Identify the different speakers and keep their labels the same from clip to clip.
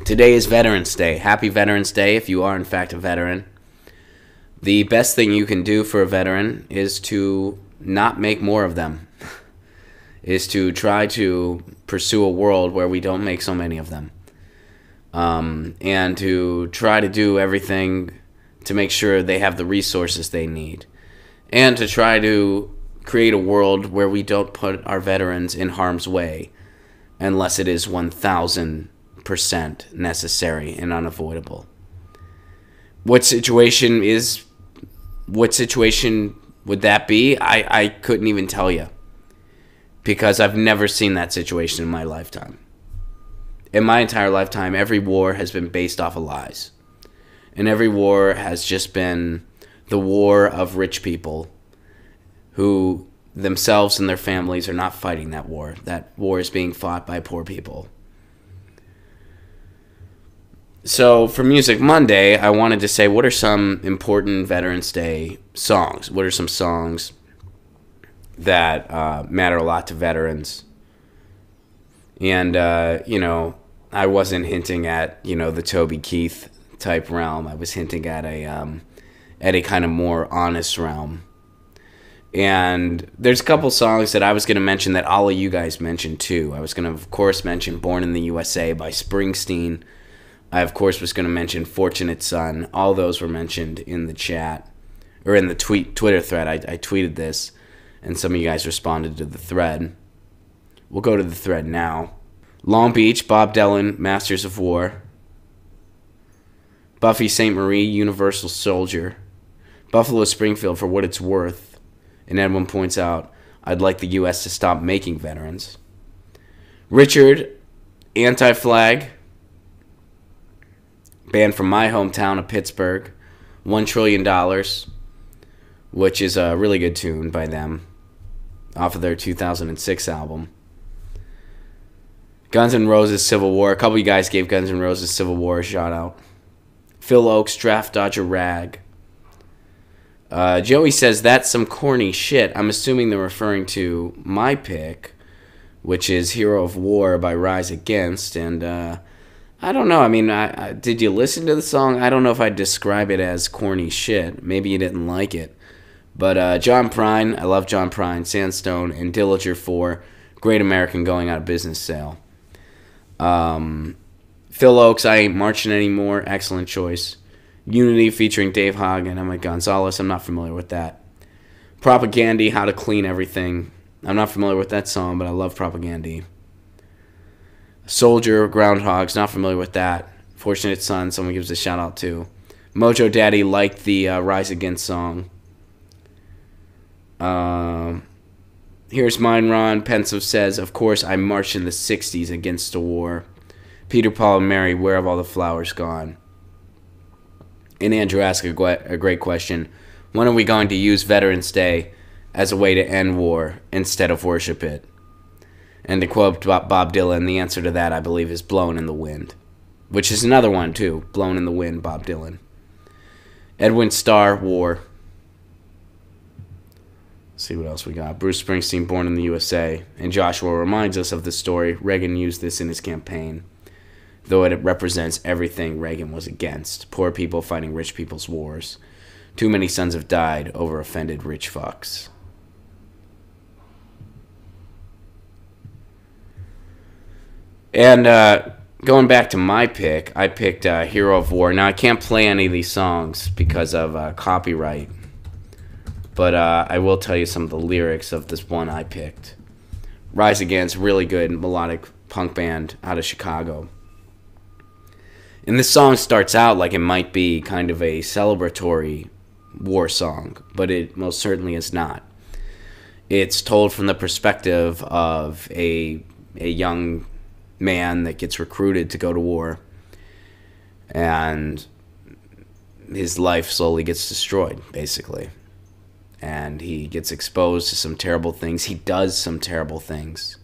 Speaker 1: Today is Veterans Day. Happy Veterans Day if you are, in fact, a veteran. The best thing you can do for a veteran is to not make more of them, is to try to pursue a world where we don't make so many of them, and to try to do everything to make sure they have the resources they need, and to try to create a world where we don't put our veterans in harm's way unless it is 1,000% necessary and unavoidable. What situation would that be? I couldn't even tell you, because I've never seen that situation in my lifetime. In my entire lifetime, every war has been based off of lies. And every war has just been the war of rich people who themselves and their families are not fighting that war. That war is being fought by poor people. So for Music Monday, I wanted to say, what are some important Veterans Day songs? What are some songs that matter a lot to veterans? And, I wasn't hinting at, the Toby Keith type realm. I was hinting at a kind of more honest realm. And there's a couple songs that I was going to mention that all of you guys mentioned too. I was going to, of course, mention Born in the USA by Springsteen. I, of course, was going to mention Fortunate Son. All those were mentioned in the chat, or in the Twitter thread. I tweeted this, and some of you guys responded to the thread. We'll go to the thread now. Long Beach, Bob Dylan, Masters of War. Buffy St. Marie, Universal Soldier. Buffalo Springfield, For What It's Worth. And Edwin points out, I'd like the U.S. to stop making veterans. Richard, Anti-Flag. Band from my hometown of Pittsburgh. $1 Trillion, which is a really good tune by them, off of their 2006 album. Guns N' Roses, Civil War. A couple of you guys gave Guns N' Roses, Civil War a shout out. Phil Oakes, Draft Dodger Rag. Joey says, that's some corny shit. I'm assuming they're referring to my pick, which is Hero of War by Rise Against. And I don't know. I mean, did you listen to the song? I don't know if I'd describe it as corny shit. Maybe you didn't like it. But John Prine, I love John Prine, Sandstone, and Dillinger 4, Great American Going Out of Business Sale. Phil Oakes, I Ain't Marching Anymore, excellent choice. Unity featuring Dave Hogg and Emma Gonzalez, I'm not familiar with that. Propagandy, How to Clean Everything. I'm not familiar with that song, but I love Propagandy. Soldier, Groundhogs, not familiar with that. Fortunate Son, someone gives a shout out to. Mojo Daddy liked the Rise Against song. Here's mine, Ron. Pensive says, of course, I marched in the 60s against the war. Peter, Paul, and Mary, where have all the flowers gone? And Andrew asked a great question. When are we going to use Veterans Day as a way to end war instead of worship it? And to quote Bob Dylan, the answer to that, I believe, is Blown in the Wind. Which is another one, too. Blown in the Wind, Bob Dylan. Edwin Starr, War. Let's see what else we got. Bruce Springsteen, Born in the USA. And Joshua reminds us of the story. Reagan used this in his campaign, though it represents everything Reagan was against. Poor people fighting rich people's wars. Too many sons have died over offended rich fucks. And going back to my pick, I picked Hero of War. Now, I can't play any of these songs because of copyright. But I will tell you some of the lyrics of this one I picked. Rise Against, really good melodic punk band out of Chicago. And this song starts out like it might be kind of a celebratory war song, but it most certainly is not. It's told from the perspective of a young man that gets recruited to go to war, and his life slowly gets destroyed, basically. And he gets exposed to some terrible things. He does some terrible things.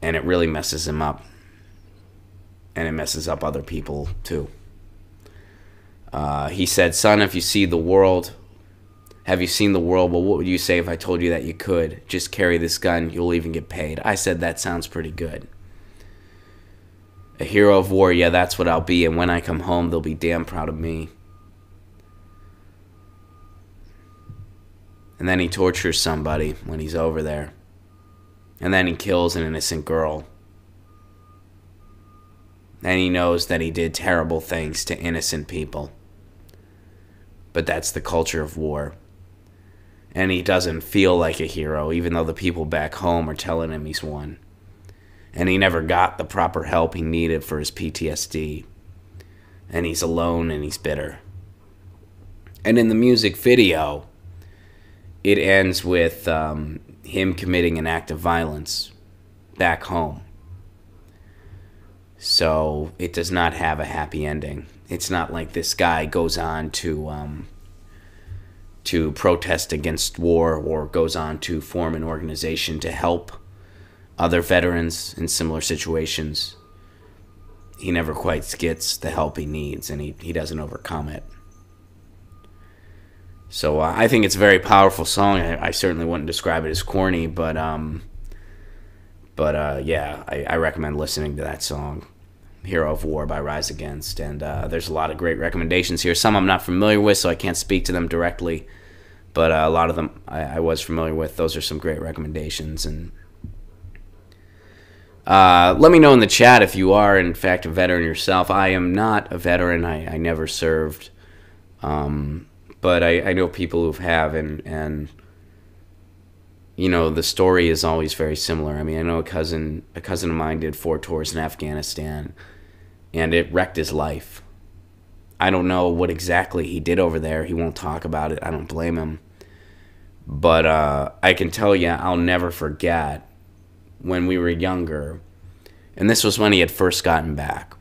Speaker 1: And it really messes him up. And it messes up other people, too. He said, son, if you see the world, have you seen the world? Well, what would you say if I told you that you could? Just carry this gun, you'll even get paid. I said, that sounds pretty good. A hero of war, yeah, that's what I'll be. And when I come home, they'll be damn proud of me. And then he tortures somebody when he's over there. And then he kills an innocent girl. And he knows that he did terrible things to innocent people. But that's the culture of war. And he doesn't feel like a hero, even though the people back home are telling him he's one. And he never got the proper help he needed for his PTSD. And he's alone and he's bitter. And in the music video, it ends with him committing an act of violence back home. So it does not have a happy ending. It's not like this guy goes on to protest against war or goes on to form an organization to help other veterans in similar situations. He never quite gets the help he needs, and he doesn't overcome it. So I think it's a very powerful song. I certainly wouldn't describe it as corny, but yeah, I recommend listening to that song, Hero of War by Rise Against. And there's a lot of great recommendations here. Some I'm not familiar with, so I can't speak to them directly. But a lot of them I was familiar with. Those are some great recommendations. And let me know in the chat if you are, in fact, a veteran yourself. I am not a veteran. I never served. But I know people who have, and you know, the story is always very similar. I mean, I know a cousin of mine did 4 tours in Afghanistan, and it wrecked his life. I don't know what exactly he did over there. He won't talk about it. I don't blame him. But I can tell you, I'll never forget when we were younger, and this was when he had first gotten back.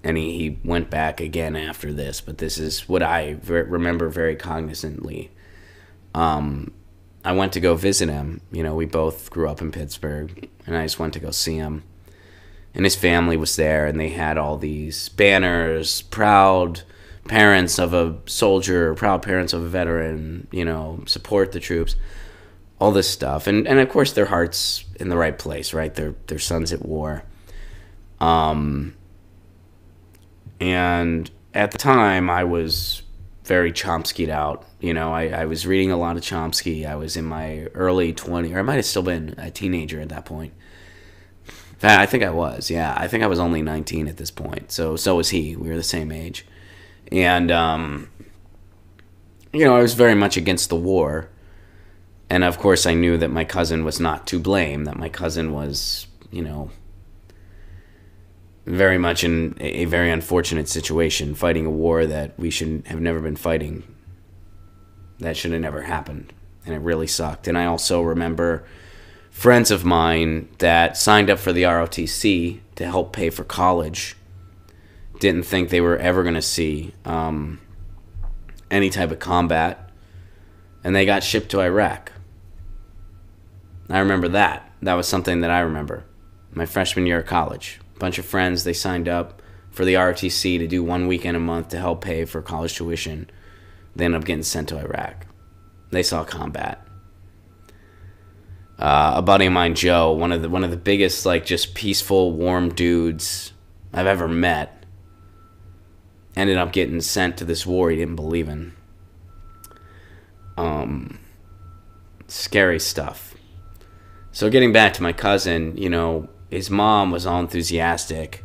Speaker 1: And he went back again after this, but this is what I remember very cognizantly. I went to go visit him. You know, we both grew up in Pittsburgh, and I just went to go see him. And his family was there, and they had all these banners, proud parents of a soldier, proud parents of a veteran, you know, support the troops, all this stuff. And of course, their heart's in the right place, right? Their son's at war. And at the time, I was very Chomsky'd out. You know, I was reading a lot of Chomsky. I was in my early 20s, or I might have still been a teenager at that point. In fact, I think I was, yeah. I think I was only 19 at this point. So was he. We were the same age. And, you know, I was very much against the war. And, of course, I knew that my cousin was not to blame, that my cousin was, you know, very much in a very unfortunate situation, fighting a war that we should have never been fighting. That should have never happened, and it really sucked. And I also remember friends of mine that signed up for the ROTC to help pay for college didn't think they were ever going to see any type of combat, and they got shipped to Iraq. I remember that. That was something that I remember. My freshman year of college. Bunch of friends, they signed up for the ROTC to do 1 weekend a month to help pay for college tuition. They ended up getting sent to Iraq. They saw combat. A buddy of mine, Joe, one of the biggest, like, just peaceful, warm dudes I've ever met, ended up getting sent to this war he didn't believe in. Scary stuff. So getting back to my cousin, you know, his mom was all enthusiastic,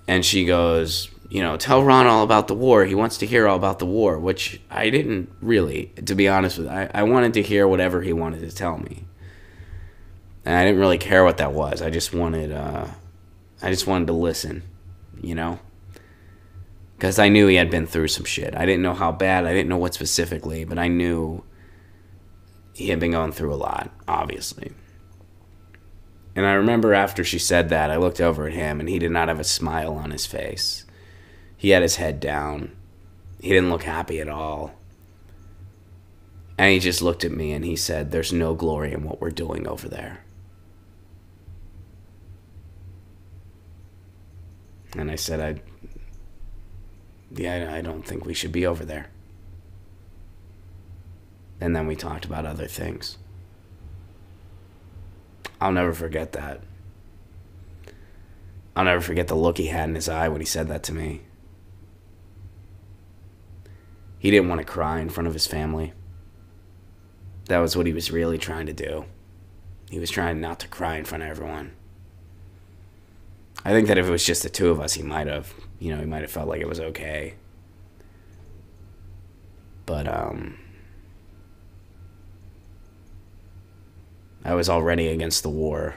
Speaker 1: and she goes, you know, tell Ron all about the war. He wants to hear all about the war, which I didn't really, to be honest with you. I wanted to hear whatever he wanted to tell me. And I didn't really care what that was. I just wanted to listen, you know? Because I knew he had been through some shit. I didn't know how bad, I didn't know what specifically, but I knew he had been going through a lot, obviously. And I remember after she said that, I looked over at him, and he did not have a smile on his face. He had his head down. He didn't look happy at all. And he just looked at me, and he said, there's no glory in what we're doing over there. And I said, I don't think we should be over there. And then we talked about other things. I'll never forget that. I'll never forget the look he had in his eye when he said that to me. He didn't want to cry in front of his family. That was what he was really trying to do. He was trying not to cry in front of everyone. I think that if it was just the two of us, he might have felt like it was okay. But, I was already against the war.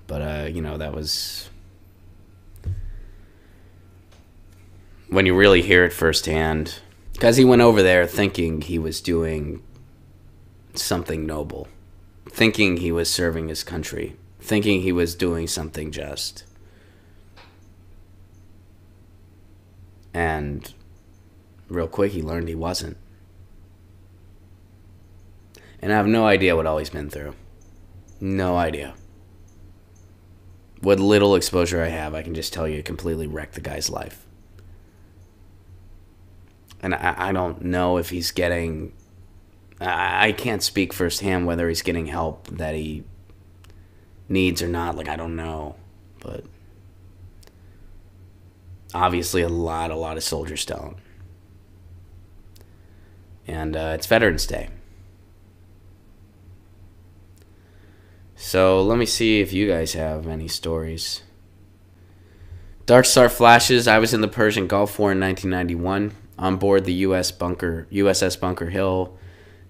Speaker 1: But, that was... when you really hear it firsthand. Because he went over there thinking he was doing something noble. Thinking he was serving his country. Thinking he was doing something just. And real quick, he learned he wasn't. And I have no idea what all he's been through. No idea. What little exposure I have, I can just tell you, it completely wrecked the guy's life. And I don't know if he's getting... I can't speak firsthand whether he's getting help that he needs or not. Like, I don't know. But obviously a lot of soldiers don't. And it's Veterans Day. So let me see if you guys have any stories. Dark Star flashes. I was in the Persian Gulf War in 1991 on board the USS Bunker Hill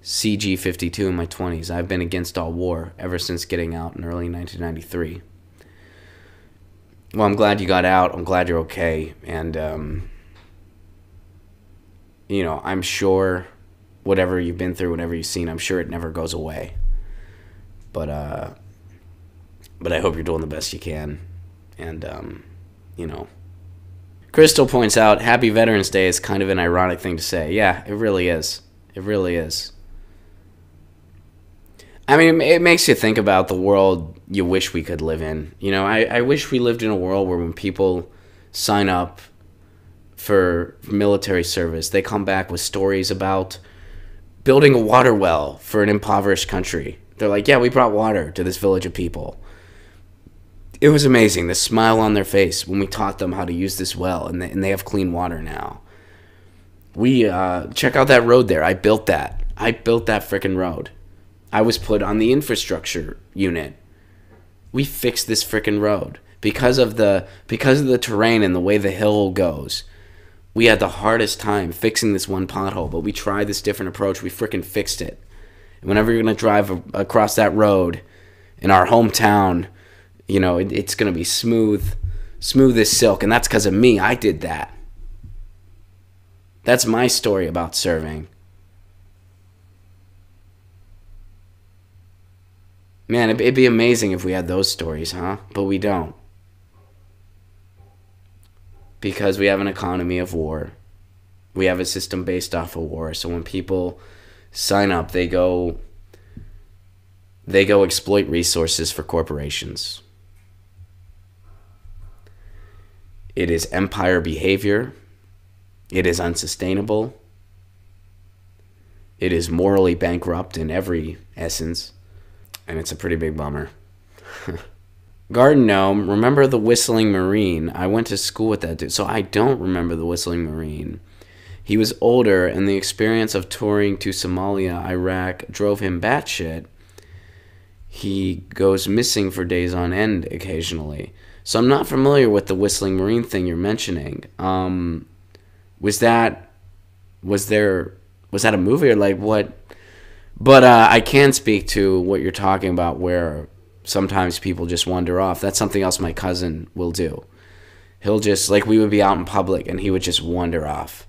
Speaker 1: CG-52 in my 20s. I've been against all war ever since getting out in early 1993. Well, I'm glad you got out. I'm glad you're okay. And, I'm sure whatever you've been through, whatever you've seen, I'm sure it never goes away. But I hope you're doing the best you can. And, Crystal points out, Happy Veterans Day is kind of an ironic thing to say. Yeah, it really is. It really is. I mean, it makes you think about the world you wish we could live in. I wish we lived in a world where when people sign up for military service, they come back with stories about building a water well for an impoverished country. They're like, yeah, we brought water to this village of people. It was amazing, the smile on their face when we taught them how to use this well, and they have clean water now. We, check out that road there. I built that. I built that frickin' road. I was put on the infrastructure unit. We fixed this frickin' road. Because of the terrain and the way the hill goes, we had the hardest time fixing this one pothole, but we tried this different approach. We frickin' fixed it. And whenever you're going to drive across that road in our hometown, it's going to be smooth as silk. And that's because of me. I did that. That's my story about serving. Man, it'd be amazing if we had those stories, huh? But we don't. Because we have an economy of war. We have a system based off of war. So when people sign up, they go exploit resources for corporations. It is empire behavior. It is unsustainable. It is morally bankrupt in every essence. And it's a pretty big bummer. Garden Gnome, remember the Whistling Marine? I went to school with that dude, so I don't remember the Whistling Marine. He was older, and the experience of touring to Somalia, Iraq, drove him batshit. He goes missing for days on end occasionally. So I'm not familiar with the Whistling Marine thing you're mentioning. Was that a movie or like what? But I can speak to what you're talking about where sometimes people just wander off. That's something else my cousin will do. He'll just, like, we would be out in public and he would just wander off.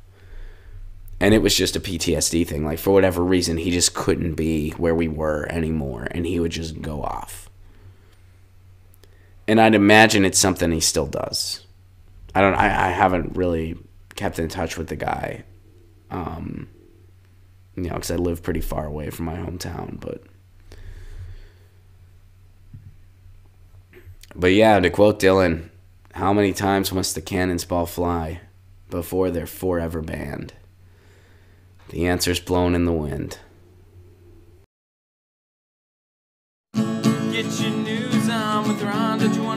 Speaker 1: And it was just a PTSD thing. Like, for whatever reason, he just couldn't be where we were anymore. And he would just go off. And I'd imagine it's something he still does. I haven't really kept in touch with the guy. Because I live pretty far away from my hometown. But yeah, to quote Dylan, how many times must the cannon's ball fly before they're forever banned? The answer's blown in the wind. Get your news on with Ron to 20.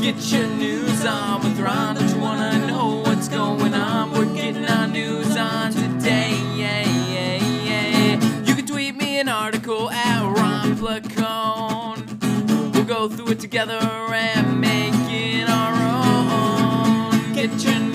Speaker 2: Get your news on with Ron. Don't you wanna know what's going on? We're getting our news on today. You can tweet me an article at Ron Placone. We'll go through it together and make it our own. Get your